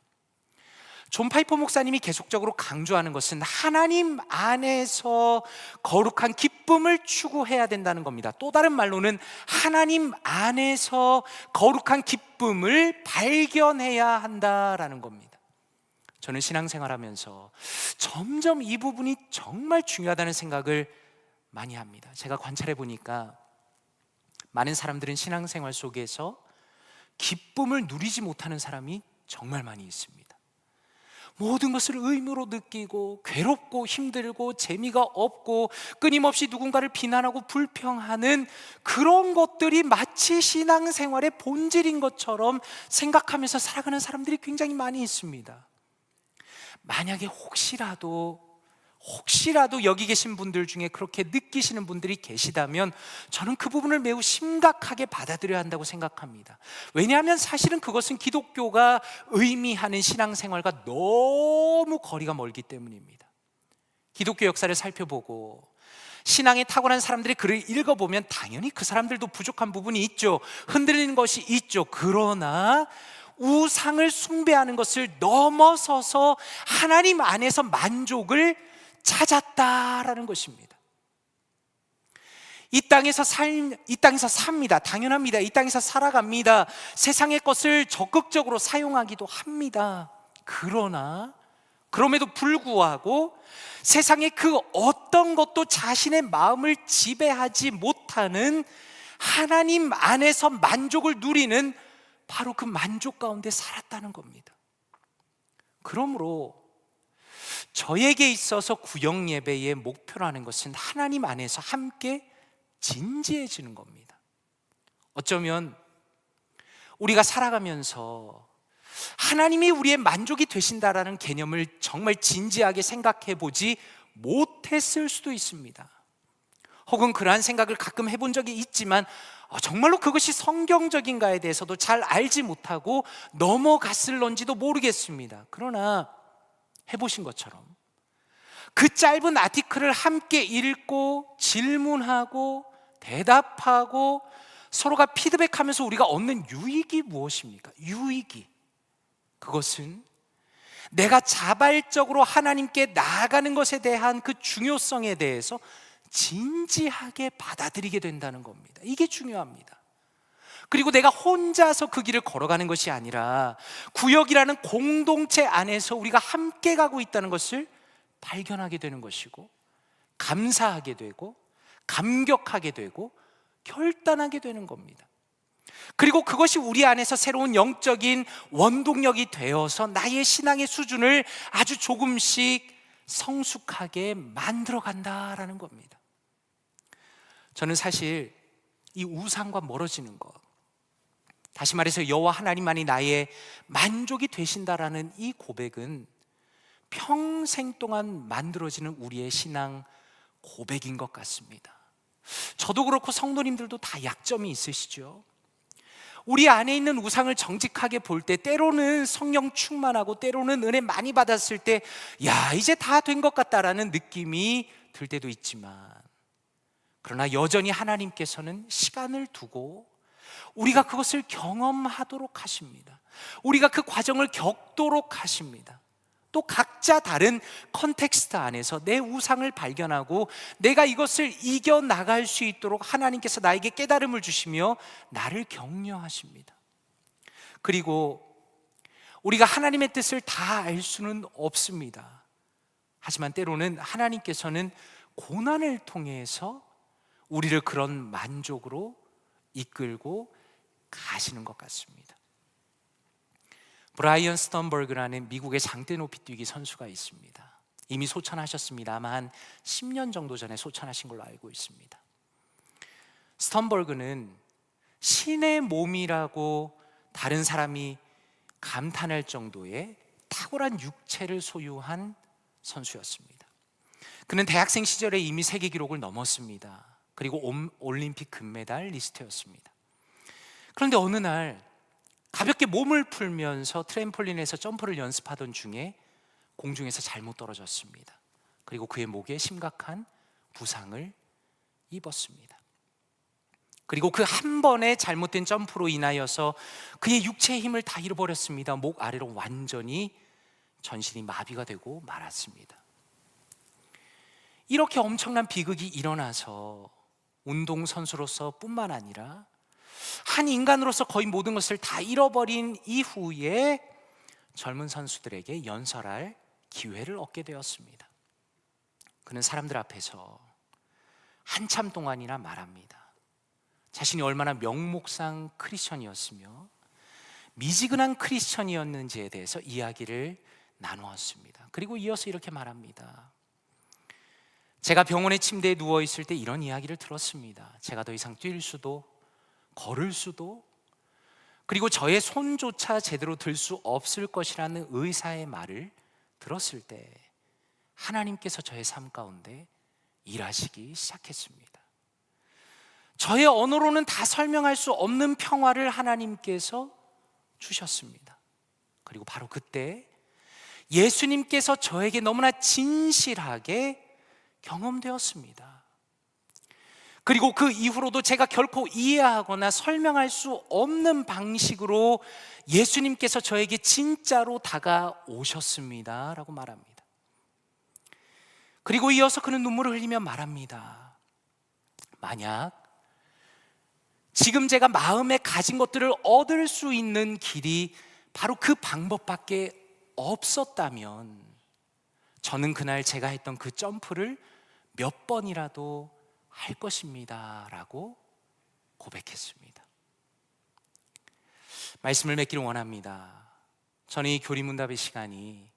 존 파이퍼 목사님이 계속적으로 강조하는 것은 하나님 안에서 거룩한 기쁨을 추구해야 된다는 겁니다. 또 다른 말로는 하나님 안에서 거룩한 기쁨을 발견해야 한다라는 겁니다. 저는 신앙생활하면서 점점 이 부분이 정말 중요하다는 생각을 많이 합니다. 제가 관찰해 보니까 많은 사람들은 신앙생활 속에서 기쁨을 누리지 못하는 사람이 정말 많이 있습니다. 모든 것을 의무로 느끼고 괴롭고 힘들고 재미가 없고 끊임없이 누군가를 비난하고 불평하는 그런 것들이 마치 신앙생활의 본질인 것처럼 생각하면서 살아가는 사람들이 굉장히 많이 있습니다. 만약에 혹시라도 여기 계신 분들 중에 그렇게 느끼시는 분들이 계시다면 저는 그 부분을 매우 심각하게 받아들여야 한다고 생각합니다. 왜냐하면 사실은 그것은 기독교가 의미하는 신앙생활과 너무 거리가 멀기 때문입니다. 기독교 역사를 살펴보고 신앙에 탁월한 사람들의 글을 읽어보면 당연히 그 사람들도 부족한 부분이 있죠. 흔들리는 것이 있죠. 그러나 우상을 숭배하는 것을 넘어서서 하나님 안에서 만족을 찾았다라는 것입니다. 이 땅에서 삽니다. 당연합니다. 이 땅에서 살아갑니다. 세상의 것을 적극적으로 사용하기도 합니다. 그럼에도 불구하고 세상의 그 어떤 것도 자신의 마음을 지배하지 못하는 하나님 안에서 만족을 누리는 바로 그 만족 가운데 살았다는 겁니다. 그러므로 저에게 있어서 구역 예배의 목표라는 것은 하나님 안에서 함께 진지해지는 겁니다. 어쩌면 우리가 살아가면서 하나님이 우리의 만족이 되신다라는 개념을 정말 진지하게 생각해 보지 못했을 수도 있습니다. 혹은 그러한 생각을 가끔 해본 적이 있지만 정말로 그것이 성경적인가에 대해서도 잘 알지 못하고 넘어갔을런지도 모르겠습니다. 그러나 해보신 것처럼 그 짧은 아티클을 함께 읽고 질문하고 대답하고 서로가 피드백하면서 우리가 얻는 유익이 무엇입니까? 그것은 내가 자발적으로 하나님께 나아가는 것에 대한 그 중요성에 대해서 진지하게 받아들이게 된다는 겁니다. 이게 중요합니다. 그리고 내가 혼자서 그 길을 걸어가는 것이 아니라 구역이라는 공동체 안에서 우리가 함께 가고 있다는 것을 발견하게 되는 것이고, 감사하게 되고 감격하게 되고 결단하게 되는 겁니다. 그리고 그것이 우리 안에서 새로운 영적인 원동력이 되어서 나의 신앙의 수준을 아주 조금씩 성숙하게 만들어 간다라는 겁니다. 저는 사실 이 우상과 멀어지는 것, 다시 말해서 여호와 하나님만이 나의 만족이 되신다라는 이 고백은 평생 동안 만들어지는 우리의 신앙 고백인 것 같습니다. 저도 그렇고 성도님들도 다 약점이 있으시죠. 우리 안에 있는 우상을 정직하게 볼 때 때로는 성령 충만하고 때로는 은혜 많이 받았을 때 야, 이제 다 된 것 같다라는 느낌이 들 때도 있지만, 그러나 여전히 하나님께서는 시간을 두고 우리가 그것을 경험하도록 하십니다. 우리가 그 과정을 겪도록 하십니다. 또 각자 다른 컨텍스트 안에서 내 우상을 발견하고 내가 이것을 이겨나갈 수 있도록 하나님께서 나에게 깨달음을 주시며 나를 격려하십니다. 그리고 우리가 하나님의 뜻을 다 알 수는 없습니다. 하지만 때로는 하나님께서는 고난을 통해서 우리를 그런 만족으로 이끌고 가시는 것 같습니다. 브라이언 스턴버그라는 미국의 장대 높이 뛰기 선수가 있습니다. 이미 소천하셨습니다만 한 10년 정도 전에 소천하신 걸로 알고 있습니다. 스턴버그는 신의 몸이라고 다른 사람이 감탄할 정도의 탁월한 육체를 소유한 선수였습니다. 그는 대학생 시절에 이미 세계 기록을 넘었습니다. 그리고 올림픽 금메달 리스트였습니다. 그런데 어느 날 가볍게 몸을 풀면서 트램폴린에서 점프를 연습하던 중에 공중에서 잘못 떨어졌습니다. 그리고 그의 목에 심각한 부상을 입었습니다. 그리고 그 한 번의 잘못된 점프로 인하여서 그의 육체의 힘을 다 잃어버렸습니다. 목 아래로 완전히 전신이 마비가 되고 말았습니다. 이렇게 엄청난 비극이 일어나서 운동선수로서 뿐만 아니라 한 인간으로서 거의 모든 것을 다 잃어버린 이후에 젊은 선수들에게 연설할 기회를 얻게 되었습니다. 그는 사람들 앞에서 한참 동안이나 말합니다. 자신이 얼마나 명목상 크리스천이었으며 미지근한 크리스천이었는지에 대해서 이야기를 나누었습니다. 그리고 이어서 이렇게 말합니다. 제가 병원의 침대에 누워있을 때 이런 이야기를 들었습니다. 제가 더 이상 뛸 수도 걸을 수도, 그리고 저의 손조차 제대로 들 수 없을 것이라는 의사의 말을 들었을 때 하나님께서 저의 삶 가운데 일하시기 시작했습니다. 저의 언어로는 다 설명할 수 없는 평화를 하나님께서 주셨습니다. 그리고 바로 그때 예수님께서 저에게 너무나 진실하게 경험되었습니다. 그리고 그 이후로도 제가 결코 이해하거나 설명할 수 없는 방식으로 예수님께서 저에게 진짜로 다가오셨습니다 라고 말합니다. 그리고 이어서 그는 눈물을 흘리며 말합니다. 만약 지금 제가 마음에 가진 것들을 얻을 수 있는 길이 바로 그 방법밖에 없었다면 저는 그날 제가 했던 그 점프를 몇 번이라도 할 것입니다 라고 고백했습니다. 말씀을 맺기를 원합니다. 저는 이 교리문답의 시간이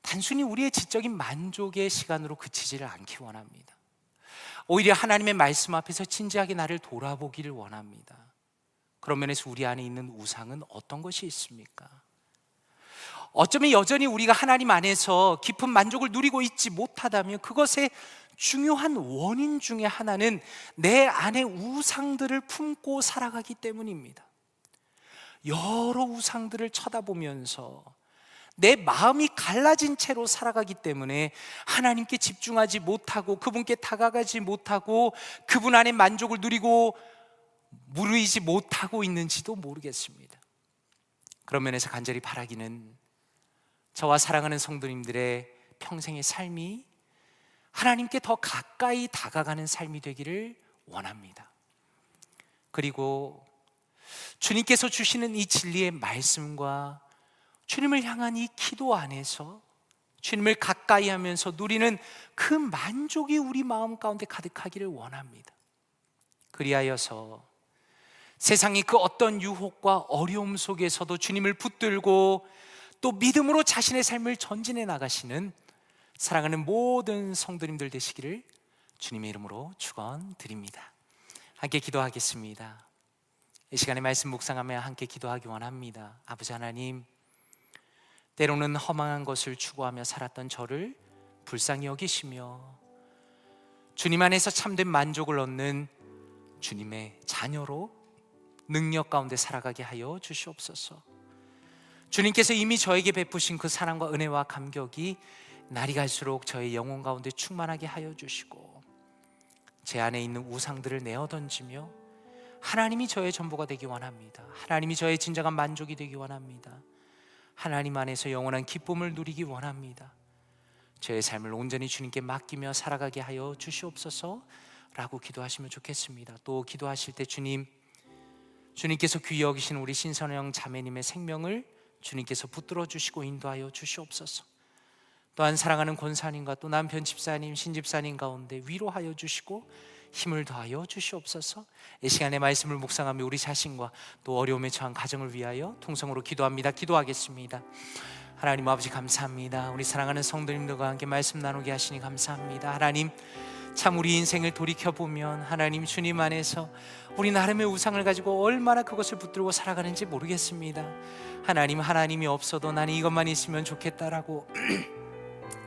단순히 우리의 지적인 만족의 시간으로 그치지를 않기 원합니다. 오히려 하나님의 말씀 앞에서 진지하게 나를 돌아보기를 원합니다. 그런 면에서 우리 안에 있는 우상은 어떤 것이 있습니까? 어쩌면 여전히 우리가 하나님 안에서 깊은 만족을 누리고 있지 못하다면 그것의 중요한 원인 중에 하나는 내 안에 우상들을 품고 살아가기 때문입니다. 여러 우상들을 쳐다보면서 내 마음이 갈라진 채로 살아가기 때문에 하나님께 집중하지 못하고 그분께 다가가지 못하고 그분 안에 만족을 누리고 무르이지 못하고 있는지도 모르겠습니다. 그런 면에서 간절히 바라기는 저와 사랑하는 성도님들의 평생의 삶이 하나님께 더 가까이 다가가는 삶이 되기를 원합니다. 그리고 주님께서 주시는 이 진리의 말씀과 주님을 향한 이 기도 안에서 주님을 가까이 하면서 누리는 그 만족이 우리 마음 가운데 가득하기를 원합니다. 그리하여서 세상의 그 어떤 유혹과 어려움 속에서도 주님을 붙들고 또 믿음으로 자신의 삶을 전진해 나가시는 사랑하는 모든 성도님들 되시기를 주님의 이름으로 축원드립니다. 함께 기도하겠습니다. 이 시간에 말씀 묵상하며 함께 기도하기 원합니다. 아버지 하나님, 때로는 허망한 것을 추구하며 살았던 저를 불쌍히 여기시며 주님 안에서 참된 만족을 얻는 주님의 자녀로 능력 가운데 살아가게 하여 주시옵소서. 주님께서 이미 저에게 베푸신 그 사랑과 은혜와 감격이 날이 갈수록 저의 영혼 가운데 충만하게 하여 주시고 제 안에 있는 우상들을 내어 던지며 하나님이 저의 전부가 되기 원합니다. 하나님이 저의 진정한 만족이 되기 원합니다. 하나님 안에서 영원한 기쁨을 누리기 원합니다. 저의 삶을 온전히 주님께 맡기며 살아가게 하여 주시옵소서 라고 기도하시면 좋겠습니다. 또 기도하실 때 주님께서 귀히 여기신 우리 신선영 자매님의 생명을 주님께서 붙들어 주시고 인도하여 주시옵소서. 또한 사랑하는 권사님과 또 남편 집사님, 신집사님 가운데 위로하여 주시고 힘을 더하여 주시옵소서. 이 시간에 말씀을 묵상하며 우리 자신과 또 어려움에 처한 가정을 위하여 통성으로 기도합니다. 기도하겠습니다. 하나님 아버지 감사합니다. 우리 사랑하는 성도님들과 함께 말씀 나누게 하시니 감사합니다. 하나님, 참 우리 인생을 돌이켜보면 하나님 주님 안에서 우리 나름의 우상을 가지고 얼마나 그것을 붙들고 살아가는지 모르겠습니다. 하나님, 하나님이 없어도 나는 이것만 있으면 좋겠다라고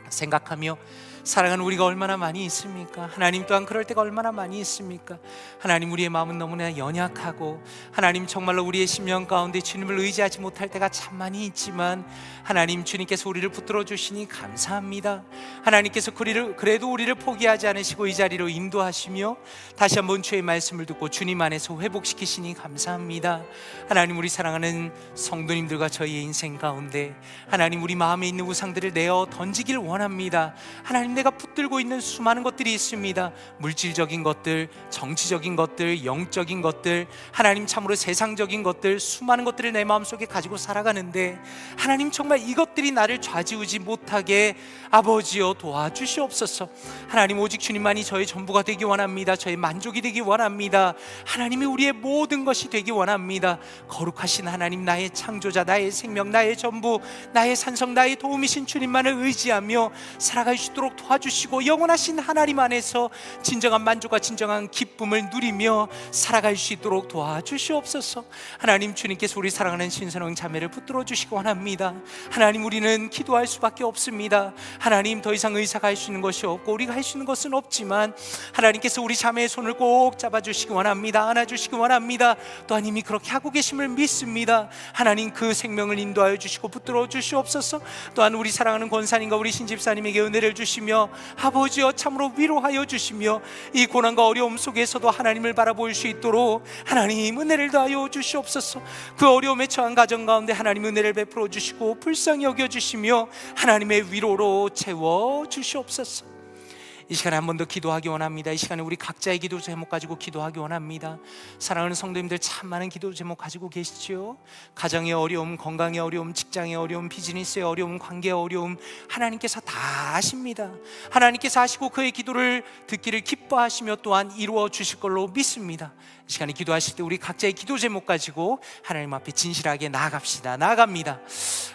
생각하며 살아가는 우리가 얼마나 많이 있습니까? 하나님 또한 그럴 때가 얼마나 많이 있습니까? 하나님, 우리의 마음은 너무나 연약하고 하나님 정말로 우리의 심령 가운데 주님을 의지하지 못할 때가 참 많이 있지만 하나님, 주님께서 우리를 붙들어 주시니 감사합니다. 하나님께서 그래도 우리를 포기하지 않으시고 이 자리로 인도하시며 다시 한번 주의 말씀을 듣고 주님 안에서 회복시키시니 감사합니다. 하나님, 우리 사랑하는 성도님들과 저희의 인생 가운데 하나님, 우리 마음에 있는 우상들을 내어 던지길 원합니다. 하나님, 내가 붙들고 있는 수많은 것들이 있습니다. 물질적인 것들, 정치적인 것들, 영적인 것들, 하나님 참으로 세상적인 것들, 수많은 것들을 내 마음속에 가지고 살아가는데 하나님, 정말 이것들이 나를 좌지우지 못하게 아버지여 도와주시옵소서. 하나님, 오직 주님만이 저의 전부가 되기 원합니다. 저의 만족이 되기 원합니다. 하나님이 우리의 모든 것이 되기 원합니다. 거룩하신 하나님, 나의 창조자, 나의 생명, 나의 전부, 나의 산성, 나의 도움이신 주님만을 의지하며 살아갈 수 있도록 도와주시고 영원하신 하나님 안에서 진정한 만족과 진정한 기쁨을 누리며 살아갈 수 있도록 도와주시옵소서. 하나님, 주님께서 우리 사랑하는 신선영 자매를 붙들어 주시기 원합니다. 하나님, 우리는 기도할 수밖에 없습니다. 하나님, 더 이상 의사가 할 수 있는 것이 없고 우리가 할 수 있는 것은 없지만 하나님께서 우리 자매의 손을 꼭 잡아주시기 원합니다. 안아주시기 원합니다. 또한 이미 그렇게 하고 계심을 믿습니다. 하나님, 그 생명을 인도하여 주시고 붙들어 주시옵소서. 또한 우리 사랑하는 권사님과 우리 신집사님에게 은혜를 주시며 아버지여 참으로 위로하여 주시며 이 고난과 어려움 속에서도 하나님을 바라볼 수 있도록 하나님 은혜를 더하여 주시옵소서. 그 어려움에 처한 가정 가운데 하나님 은혜를 베풀어 주시고 불쌍히 여겨 주시며 하나님의 위로로 채워 주시옵소서. 이 시간에 한 번 더 기도하기 원합니다. 이 시간에 우리 각자의 기도 제목 가지고 기도하기 원합니다. 사랑하는 성도님들, 참 많은 기도 제목 가지고 계시죠. 가정의 어려움, 건강의 어려움, 직장의 어려움, 비즈니스의 어려움, 관계의 어려움, 하나님께서 다 아십니다. 하나님께서 아시고 그의 기도를 듣기를 기뻐하시며 또한 이루어 주실 걸로 믿습니다. 이 시간에 기도하실 때 우리 각자의 기도 제목 가지고 하나님 앞에 진실하게 나아갑니다.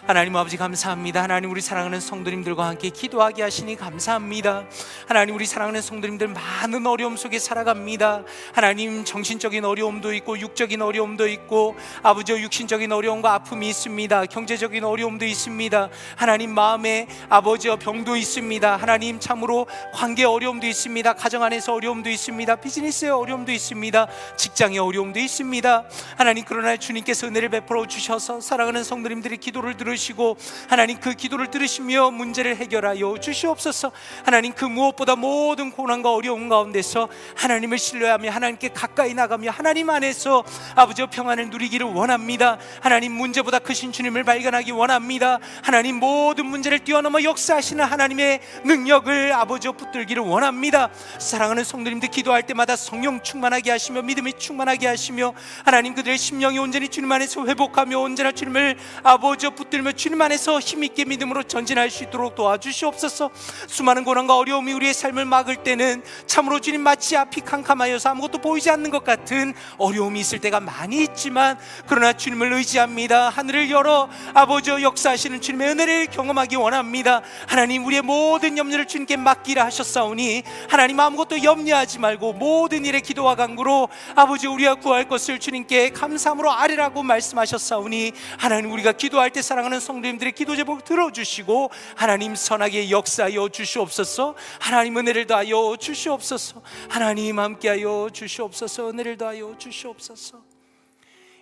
하나님 아버지 감사합니다. 하나님, 우리 사랑하는 성도님들과 함께 기도하게 하시니 감사합니다. 하나님, 우리 사랑하는 성도님들 많은 어려움 속에 살아갑니다. 하나님, 정신적인 어려움도 있고 육적인 어려움도 있고 아버지 육신적인 어려움과 아픔이 있습니다. 경제적인 어려움도 있습니다. 하나님, 마음에 아버지와 병도 있습니다. 하나님, 참으로 관계 어려움도 있습니다. 가정 안에서 어려움도 있습니다. 비즈니스의 어려움도 있습니다. 직장의 어려움도 있습니다. 하나님, 그러나 주님께서 은혜를 베풀어 주셔서 사랑하는 성도님들의 기도를 들으시고 하나님, 그 기도를 들으시며 문제를 해결하여 주시옵소서. 하나님, 그 무엇보다 모든 고난과 어려움 가운데서 하나님을 신뢰하며 하나님께 가까이 나가며 하나님 안에서 아버지의 평안을 누리기를 원합니다. 하나님, 문제보다 크신 주님을 발견하기 원합니다. 하나님, 모든 문제를 뛰어넘어 역사하시는 하나님의 능력을 아버지여 붙들기를 원합니다. 사랑하는 성도님들, 기도할 때마다 성령 충만하게 하시며 믿음의 성령님이 충만하게 하시며 하나님 그들의 심령이 온전히 주님 안에서 회복하며 언제나 주님을 아버지 붙들며 주님 안에서 힘있게 믿음으로 전진할 수 있도록 도와주시옵소서. 수많은 고난과 어려움이 우리의 삶을 막을 때는 참으로 주님 마치 앞이 캄캄하여서 아무것도 보이지 않는 것 같은 어려움이 있을 때가 많이 있지만, 그러나 주님을 의지합니다. 하늘을 열어 아버지 역사하시는 주님의 은혜를 경험하기 원합니다. 하나님 우리의 모든 염려를 주님께 맡기라 하셨사오니 하나님 아무것도 염려하지 말고 모든 일에 기도와 간구로 아버지 우리가 구할 것을 주님께 감사함으로 아뢰라고 말씀하셨사오니 하나님 우리가 기도할 때 사랑하는 성도님들의 기도 제목 들어주시고 하나님 선하게 역사하여 주시옵소서. 하나님 은혜를 더하여 주시옵소서. 하나님 함께하여 주시옵소서. 은혜를 더하여 주시옵소서.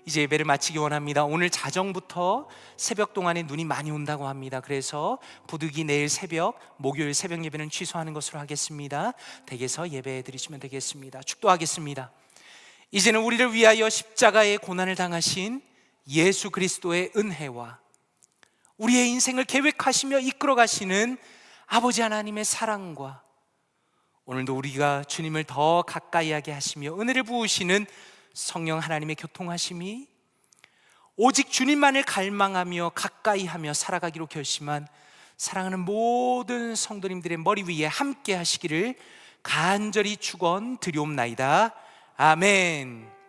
이제 예배를 마치기 원합니다. 오늘 자정부터 새벽 동안에 눈이 많이 온다고 합니다. 그래서 부득이 내일 새벽 목요일 새벽 예배는 취소하는 것으로 하겠습니다. 댁에서 예배해 드리시면 되겠습니다. 축도하겠습니다. 이제는 우리를 위하여 십자가의 고난을 당하신 예수 그리스도의 은혜와 우리의 인생을 계획하시며 이끌어 가시는 아버지 하나님의 사랑과 오늘도 우리가 주님을 더 가까이 하게 하시며 은혜를 부으시는 성령 하나님의 교통하심이 오직 주님만을 갈망하며 가까이 하며 살아가기로 결심한 사랑하는 모든 성도님들의 머리 위에 함께 하시기를 간절히 축원드리옵나이다. 아멘.